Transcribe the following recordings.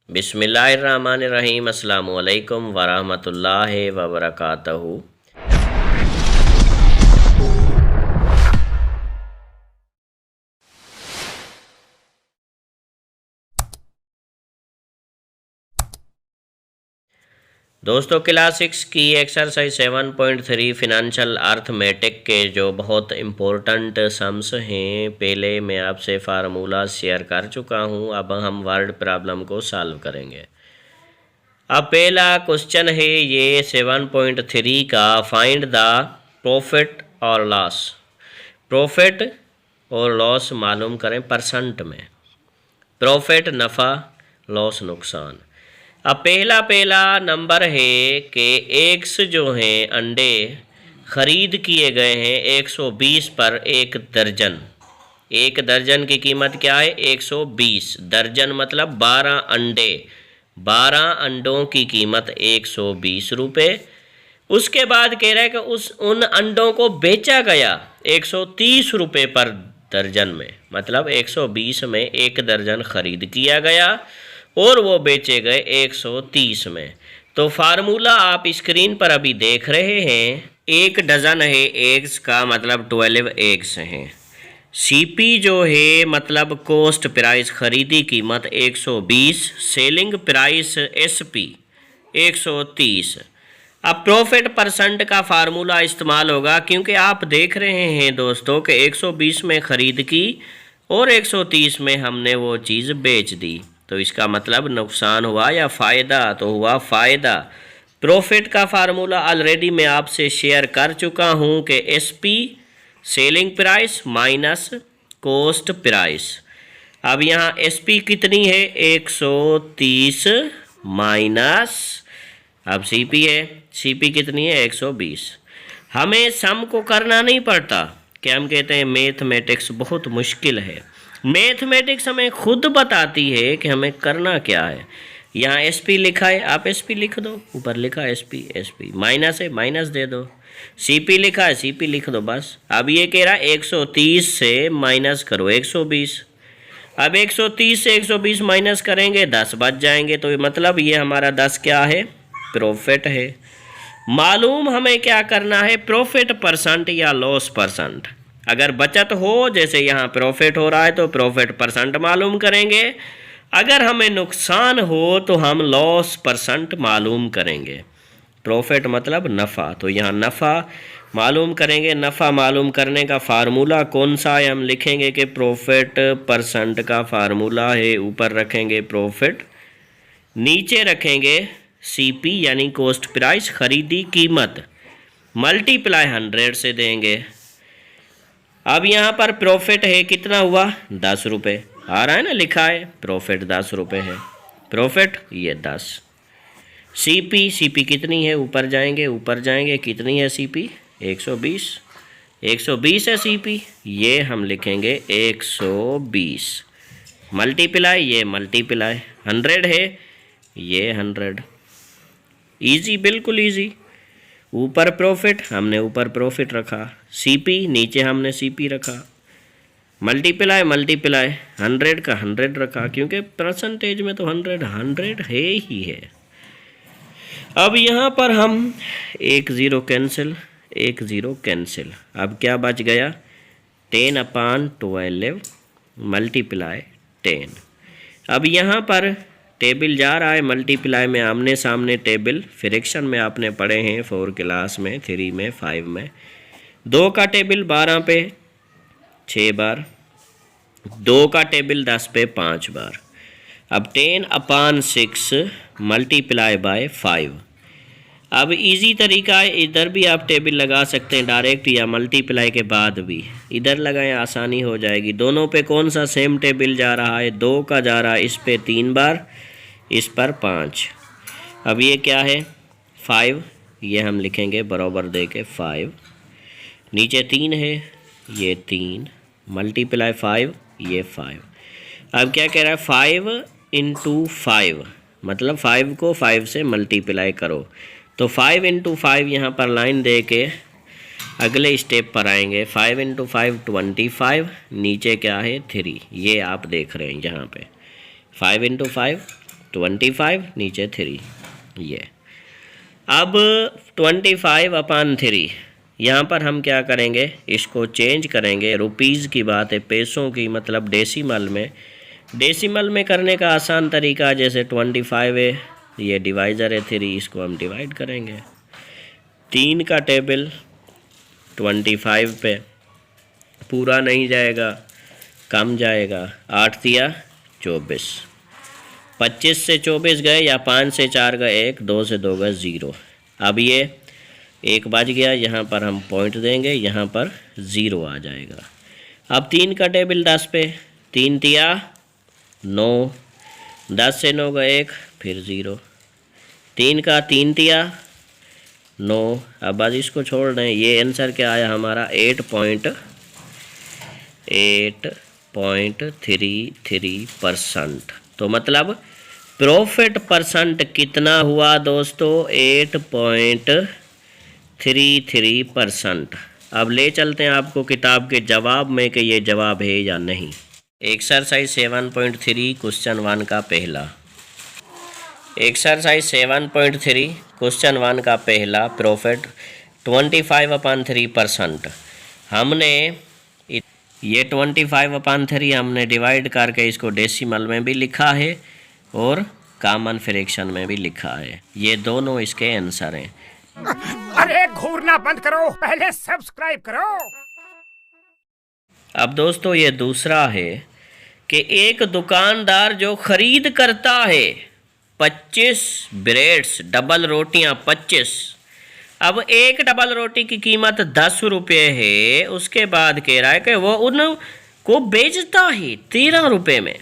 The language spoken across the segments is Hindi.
बिस्मिल्लाहिर्रहमानिर्रहीम। अस्सलामु अलैकुम वरहमतुल्लाहि वबरकातहू। दोस्तों, क्लास 6 की एक्सरसाइज 7.3 फिनंशियल अर्थमेटिक के जो बहुत इम्पोर्टेंट सम्स हैं, पहले मैं आपसे फार्मूला शेयर कर चुका हूं। अब हम वर्ड प्रॉब्लम को सॉल्व करेंगे। अब पहला क्वेश्चन है ये 7.3 का, फाइंड द प्रॉफिट और लॉस। प्रॉफिट और लॉस मालूम करें परसेंट में। प्रॉफिट नफ़ा, लॉस नुकसान। अब पहला नंबर है कि एग्स जो हैं अंडे ख़रीद किए गए हैं 120 पर एक दर्जन। एक दर्जन की कीमत क्या है? 120। दर्जन मतलब 12 अंडे। 12 अंडों की कीमत 120 रुपये। उसके बाद कह रहा है कि उन अंडों को बेचा गया 130 रुपये पर दर्जन में। मतलब 120 में एक दर्जन ख़रीद किया गया और वो बेचे गए 130 में। तो फार्मूला आप स्क्रीन पर अभी देख रहे हैं। एक डज़न है एग्स का, मतलब 12 एग्स हैं। सीपी जो है मतलब कॉस्ट प्राइस, ख़रीदी कीमत 120, सेलिंग प्राइस एसपी 130। अब प्रॉफिट परसेंट का फार्मूला इस्तेमाल होगा, क्योंकि आप देख रहे हैं दोस्तों कि 120 में ख़रीद की और 130 में हमने वो चीज़ बेच दी। तो इसका मतलब नुकसान हुआ या फ़ायदा? तो हुआ फ़ायदा। प्रॉफिट का फार्मूला ऑलरेडी मैं आपसे शेयर कर चुका हूँ कि SP selling price minus cost price. अब यहाँ एसपी कितनी है? 130 माइनस, अब सीपी है, सीपी कितनी है? 120। हमें सम को करना नहीं पड़ता, कि हम कहते हैं मैथमेटिक्स बहुत मुश्किल है। मैथमेटिक्स हमें खुद बताती है कि हमें करना क्या है। यहाँ एसपी लिखा है, आप एसपी लिख दो। ऊपर लिखा है एसपी, एसपी माइनस है, माइनस दे दो। सीपी लिखा है, सीपी लिख दो बस। अब ये कह रहा है 130 से माइनस करो 120। अब 130 से 120 माइनस करेंगे 10 बच जाएंगे। तो मतलब ये हमारा 10 क्या है? प्रॉफिट है। मालूम हमें क्या करना है? प्रॉफिट परसेंट या लॉस परसेंट। अगर बचत हो, जैसे यहाँ प्रॉफिट हो रहा है, तो प्रॉफिट परसेंट मालूम करेंगे। अगर हमें नुकसान हो तो हम लॉस परसेंट मालूम करेंगे। प्रॉफिट मतलब नफ़ा, तो यहाँ नफ़ा मालूम करेंगे। नफ़ा मालूम करने का फार्मूला कौन सा है? हम लिखेंगे कि प्रॉफिट परसेंट का फार्मूला है, ऊपर रखेंगे प्रॉफिट, नीचे रखेंगे सीपी यानी कॉस्ट प्राइस, ख़रीदी कीमत, मल्टीप्लाई 100 से देंगे। अब यहाँ पर प्रॉफिट है, कितना हुआ? 10 रुपये आ रहा है ना, लिखा है प्रॉफिट 10 रुपये है। प्रॉफिट ये 10। सीपी, सीपी कितनी है? ऊपर जाएंगे, ऊपर जाएंगे, कितनी है सीपी? 120। 120 है सीपी, ये हम लिखेंगे 120। मल्टीप्लाई, ये मल्टीप्लाई 100 है, ये 100। इजी, बिल्कुल इजी। ऊपर प्रॉफिट, हमने ऊपर प्रॉफिट रखा, सीपी नीचे हमने सीपी रखा, मल्टीप्लाई मल्टीप्लाई 100 का 100 रखा, क्योंकि परसेंटेज में तो 100 है ही है। अब यहाँ पर हम एक ज़ीरो कैंसिल, एक ज़ीरो कैंसिल। अब क्या बच गया? 10/12 मल्टीप्लाई 10। अब यहाँ पर टेबल जा रहा है मल्टीप्लाई में, आमने सामने टेबल। फ्रैक्शन में आपने पढ़े हैं 4 क्लास में, 3 में, 5 में। 2 का टेबल 12 पे 6 बार, 2 का टेबल 10 पे 5 बार। अब 10/6 मल्टीप्लाई बाय 5। अब इजी तरीका है, इधर भी आप टेबल लगा सकते हैं डायरेक्ट, या मल्टीप्लाई के बाद भी इधर लगाएं, आसानी हो जाएगी। दोनों पे कौन सा सेम टेबल जा रहा है? 2 का जा रहा है इस पे 3 बार, इस पर 5। अब ये क्या है? 5, ये हम लिखेंगे बराबर दे के 5। नीचे 3 है, ये 3 मल्टीप्लाई 5, ये 5। अब क्या कह रहा है? 5 × 5, मतलब 5 को 5 से मल्टीप्लाई करो। तो 5 × 5 यहाँ पर लाइन दे के अगले स्टेप पर आएंगे। 5 × 5 25, नीचे क्या है? 3। ये आप देख रहे हैं यहाँ पे 5 × 5 25 नीचे 3 ये। अब 25/3 यहाँ पर हम क्या करेंगे, इसको चेंज करेंगे। रुपीज़ की बात है, पैसों की, मतलब डेसिमल में करने का आसान तरीका, जैसे 25 है, ये डिवाइज़र है 3, इसको हम डिवाइड करेंगे। 3 का टेबल 25 पे पूरा नहीं जाएगा, कम जाएगा। 8 दिया 24, 25 से 24 गए या 5 से 4 गए 1, 2 से 2 गए 0। अब ये 1 बज गया, यहाँ पर हम पॉइंट देंगे, यहाँ पर 0 आ जाएगा। अब 3 का टेबल 10 पे, 3 तिया 9, 10 से 9 गए 1, फिर 0। 3 का 3 तिया 9। अब बस इसको छोड़ दें। ये आंसर क्या आया हमारा, 8.33%। तो मतलब प्रॉफिट परसेंट कितना हुआ दोस्तों, 8.33%। अब ले चलते हैं आपको किताब के जवाब में कि ये जवाब है या नहीं। एक्सरसाइज 7.3 क्वेश्चन 1 का पहला। एक्सरसाइज 7.3 क्वेश्चन 1 का पहला, प्रॉफिट 25/3%। हमने ये 25/3 हमने डिवाइड करके इसको डेसिमल में भी लिखा है और कॉमन फ्रैक्शन में भी लिखा है। ये दोनों इसके आंसर हैं। अरे घूरना बंद करो, पहले सब्सक्राइब करो। अब दोस्तों ये दूसरा है कि एक दुकानदार जो खरीद करता है 25 ब्रेड्स, डबल रोटियां 25। अब एक डबल रोटी की कीमत 10 रुपये है, उसके बाद कह रहा है कि वो उनको बेचता है 13 रुपये में।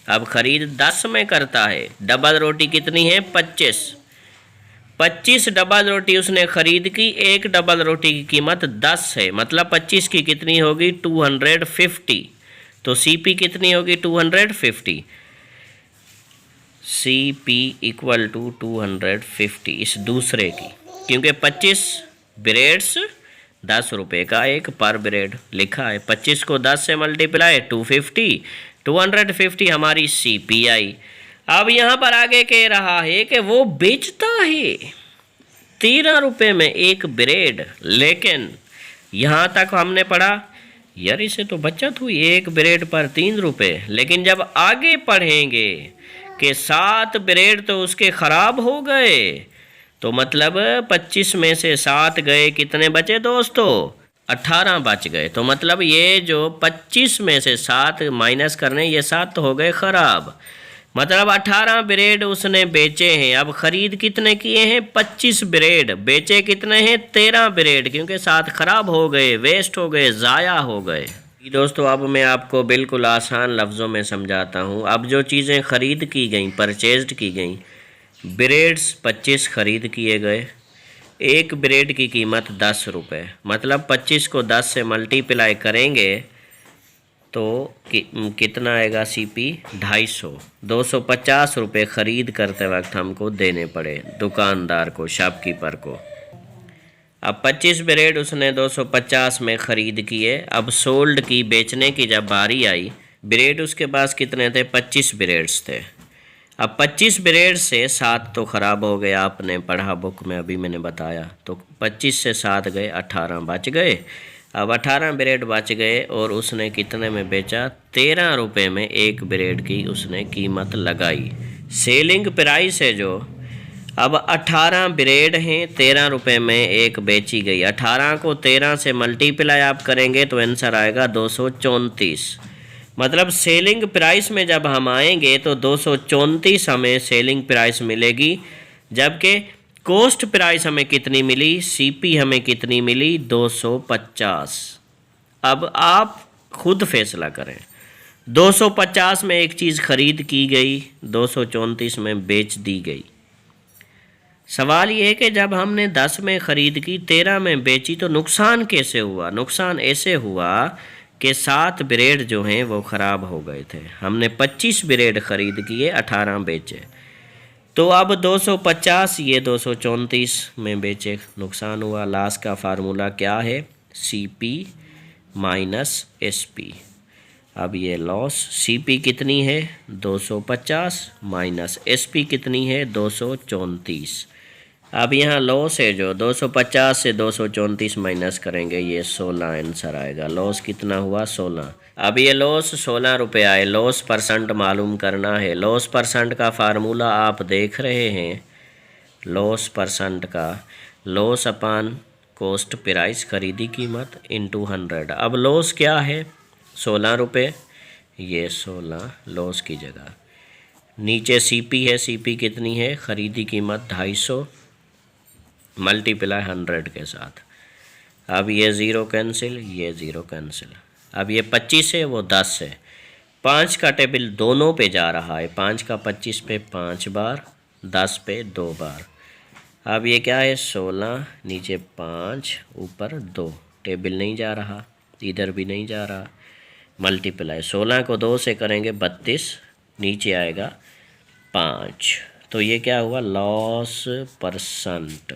अब खरीद 10 में करता है, डबल रोटी कितनी है 25 डबल रोटी उसने खरीद की, एक डबल रोटी की कीमत 10 है, मतलब 25 की कितनी होगी 250। तो CP कितनी होगी 250, CP इक्वल टू 250 इस दूसरे की, क्योंकि 25 ब्रेड्स 10 रुपये का एक पर ब्रेड लिखा है। 25 को 10 से मल्टीप्लाई 250 हमारी CP आई। अब यहाँ पर आगे कह रहा है कि वो बेचता है 13 रुपये में एक ब्रेड, लेकिन यहाँ तक हमने पढ़ा यार इसे तो बचत हुई, एक ब्रेड पर 3 रुपये। लेकिन जब आगे पढ़ेंगे कि 7 ब्रेड तो उसके ख़राब हो गए, तो मतलब 25 में से 7 गए, कितने बचे दोस्तों 18 बच गए। तो मतलब ये जो 25 में से 7 माइनस करने, ये 7 तो हो गए ख़राब, मतलब 18 ब्रेड उसने बेचे हैं। अब ख़रीद कितने किए हैं 25 ब्रेड, बेचे कितने हैं 13 ब्रेड, क्योंकि 7 ख़राब हो गए, वेस्ट हो गए, ज़ाया हो गए। दोस्तों अब मैं आपको बिल्कुल आसान लफ्ज़ों में समझाता हूँ। अब जो चीज़ें ख़रीद की गई, परचेज्ड की गई, ब्रेड्स 25 ख़रीद किए गए, एक ब्रेड की कीमत 10 रुपये, मतलब 25 को 10 से मल्टीप्लाई करेंगे तो कितना आएगा CP 250। 250 रुपये ख़रीद करते वक्त हमको देने पड़े दुकानदार को, शॉपकीपर को। अब 25 ब्रेड उसने 250 में ख़रीद किए। अब सोल्ड की, बेचने की जब बारी आई, ब्रेड उसके पास कितने थे 25 ब्रेड्स थे। अब 25 ब्रेड से 7 तो ख़राब हो गया, आपने पढ़ा बुक में, अभी मैंने बताया। तो 25 से 7 गए, 18 बच गए। अब 18 ब्रेड बच गए और उसने कितने में बेचा 13 रुपये में एक ब्रेड की उसने कीमत लगाई। सेलिंग प्राइस है जो, अब 18 ब्रेड हैं, 13 रुपये में एक बेची गई। 18 को 13 से मल्टीप्लाई आप करेंगे तो आंसर आएगा 234। मतलब सेलिंग प्राइस में जब हम आएंगे तो 234 हमें सेलिंग प्राइस मिलेगी, जबकि कॉस्ट प्राइस हमें कितनी मिली, CP हमें कितनी मिली 250। अब आप खुद फैसला करें। 250 में एक चीज़ खरीद की गई, 234 में बेच दी गई। सवाल ये है कि जब हमने 10 में ख़रीद की, 13 में बेची, तो नुकसान कैसे हुआ। नुकसान ऐसे हुआ कि 7 ब्रेड जो हैं वो ख़राब हो गए थे। हमने 25 ब्रेड ख़रीद किए, 18 बेचे, तो अब 250 ये 234 में बेचे, नुकसान हुआ। लॉस का फार्मूला क्या है, CP माइनस SP। अब ये लॉस सीपी कितनी है 250 माइनस एसपी कितनी है 234। अब यहाँ लॉस है जो 250 से 234 माइनस करेंगे ये 16 आंसर आएगा। लॉस कितना हुआ 16। अब ये लॉस 16 रुपये आए। लॉस परसेंट मालूम करना है। लॉस परसेंट का फार्मूला आप देख रहे हैं। लॉस परसेंट का लॉस अपान कॉस्ट प्राइस खरीदी कीमत इनटू 100। अब लॉस क्या है 16 रुपये, ये 16 लॉस की जगह। नीचे सीपी है, सीपी कितनी है खरीदी कीमत 250 मल्टीप्लाई 100 के साथ। अब ये ज़ीरो कैंसिल, ये ज़ीरो कैंसिल। अब ये 25 है वो 10 है। 5 का टेबल दोनों पे जा रहा है। 5 का 25 पे 5 बार, 10 पे 2 बार। अब ये क्या है 16 नीचे 5 ऊपर 2, टेबल नहीं जा रहा, इधर भी नहीं जा रहा। मल्टीप्लाई 16 को 2 से करेंगे 32, नीचे आएगा 5। तो ये क्या हुआ लॉस परसेंट।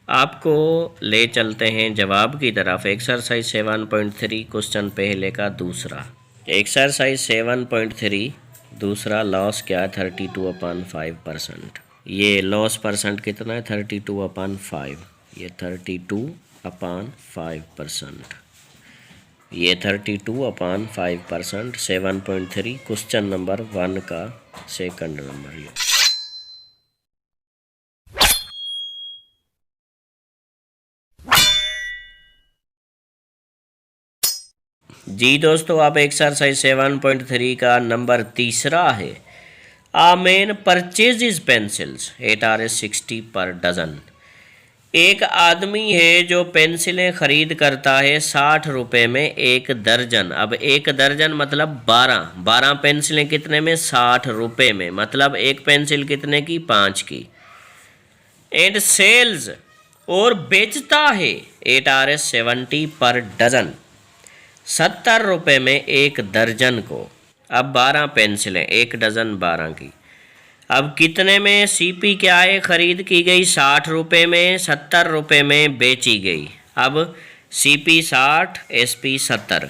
आपको ले चलते हैं जवाब की तरफ। एक्सरसाइज 7.3 क्वेश्चन पहले का दूसरा। एक्सरसाइज 7.3 दूसरा लॉस क्या है 32/5%। ये लॉस परसेंट कितना है 32/5। ये 32/5%। ये 32/5% 7.3 क्वेश्चन नंबर 1 का सेकंड नंबर। ये जी दोस्तों, अब एक्सरसाइज 7.3 का नंबर तीसरा है। आ मैन परचेजेज पेंसिल्स 8 पर डजन। एक आदमी है जो पेंसिलें खरीद करता है 60 रुपये में एक दर्जन। अब एक दर्जन मतलब 12 पेंसिलें कितने में 60 रुपये में, मतलब एक पेंसिल कितने की 5 की। एंड सेल्स और बेचता है 8 पर डजन 70 रुपये में एक दर्जन को। अब 12 पेंसिलें, एक डजन 12 की। अब कितने में सीपी क्या है खरीद की गई 60 रुपये में, 70 रुपये में बेची गई। अब सीपी 60 एसपी 70।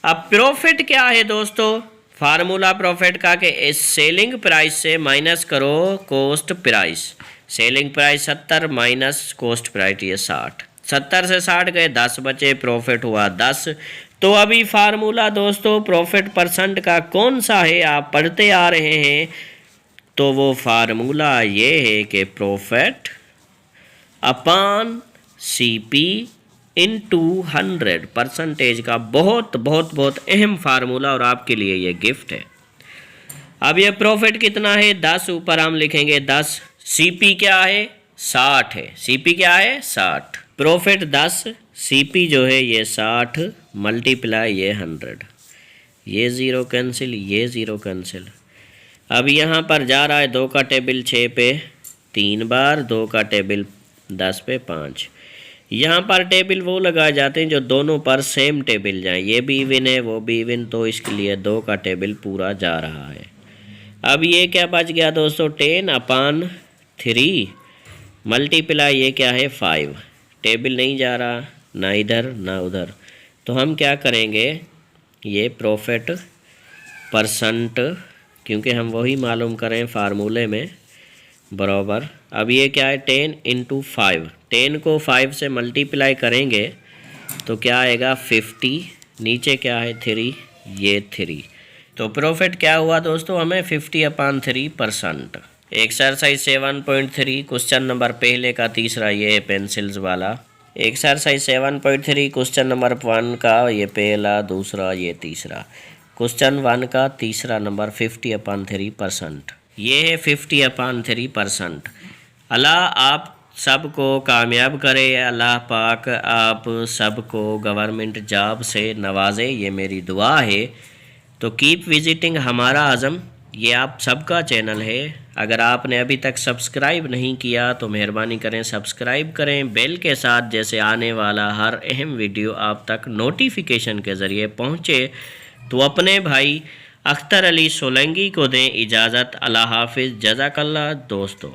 अब प्रॉफिट क्या है दोस्तों, फार्मूला प्रॉफिट का कि इस सेलिंग प्राइस से माइनस करो cost price. Selling price 70 minus cost price ये 60। 70 से 60 गए 10 बचे, प्रॉफिट हुआ 10। तो अभी फार्मूला दोस्तों प्रॉफिट परसेंट का कौन सा है आप पढ़ते आ रहे हैं, तो वो फार्मूला ये है कि प्रॉफिट अपान सीपी इनटू 100 परसेंटेज का बहुत बहुत बहुत अहम फार्मूला, और आपके लिए ये गिफ्ट है। अब ये प्रॉफिट कितना है 10, ऊपर हम लिखेंगे 10। सीपी क्या है 60 है, सीपी क्या है 60। प्रॉफिट 10, सीपी जो है ये 60 मल्टीप्लाई ये 100। ये ज़ीरो कैंसिल, ये ज़ीरो कैंसिल। अब यहाँ पर जा रहा है 2 का टेबल 6 पे 3 बार, 2 का टेबल 10 पे 5। यहाँ पर टेबल वो लगाए जाते हैं जो दोनों पर सेम टेबल जाएं। ये भी इवन है वो भी इवन, तो इसके लिए 2 का टेबल पूरा जा रहा है। अब ये क्या बच गया दोस्तों 10/3 मल्टीप्लाई ये क्या है 5। टेबल नहीं जा रहा ना इधर ना उधर, तो हम क्या करेंगे ये प्रॉफिट परसेंट, क्योंकि हम वही मालूम करें फार्मूले में बराबर। अब ये क्या है 10 × 5। 10 को 5 से मल्टीप्लाई करेंगे तो क्या आएगा 50। नीचे क्या है 3, ये 3। तो प्रॉफिट क्या हुआ दोस्तों हमें 50/3%। एक्सरसाइज 7.3 क्वेश्चन नंबर पहले का तीसरा, ये है पेंसिल्स वाला। एक्सरसाइज 7.3 क्वेश्चन नंबर 1 का ये पहला, दूसरा, ये तीसरा। क्वेश्चन 1 का तीसरा नंबर 50/3%। ये है 50/3%। अल्लाह आप सबको कामयाब करे, अल्लाह पाक आप सबको गवर्नमेंट जॉब से नवाजे, ये मेरी दुआ है। तो कीप विजिटिंग हमारा आज़म, ये आप सबका चैनल है। अगर आपने अभी तक सब्सक्राइब नहीं किया तो मेहरबानी करें सब्सक्राइब करें, बेल के साथ, जैसे आने वाला हर अहम वीडियो आप तक नोटिफिकेशन के ज़रिए पहुँचे। तो अपने भाई अख्तर अली सोलंकी को दें इजाज़त। अल्लाह हाफिज़, जज़ाकल्लाह दोस्तों।